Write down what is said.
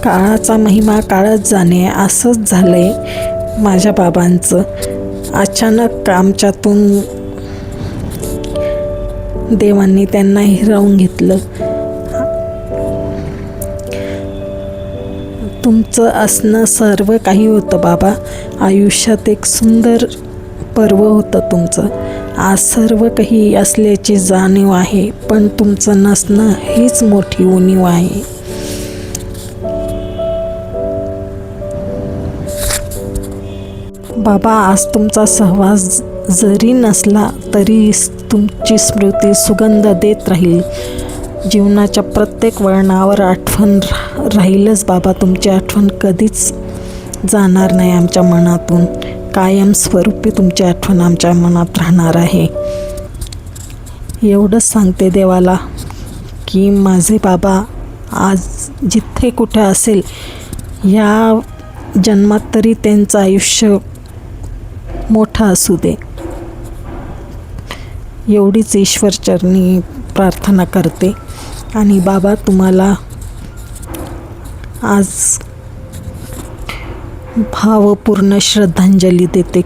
काळाचा महिमा काळच जाणे असंच झालं आहे माझ्या बाबांचं. अचानक आमच्यातून देवांनी त्यांना हिरावून घेतलं. तुमचं असणं सर्व काही होतं बाबा. आयुष्यात एक सुंदर पर्व होतं तुमचं. आज सर्व काही असल्याची जाणीव आहे, पण तुमचं नसणं हीच मोठी उणीव आहे. बाबा, आज तुमचा सहवास जरी नसला तरी तुमची स्मृती सुगंध देत राहील. जीवनाच्या प्रत्येक वळणावर आठवण राहीलच बाबा. तुमची आठवण कधीच जाणार नाही आमच्या मनातून. कायमस्वरूपी तुमची आठवण आमच्या मनात राहणार आहे. एवढंच सांगते देवाला की माझे बाबा आज जिथे कुठे असेल, या जन्मात तरी त्यांचं आयुष्य मोठं असू दे. एवढीच ईश्वरचरणी प्रार्थना करते. आणि बाबा, तुम्हाला आज भावपूर्ण श्रद्धांजली देते.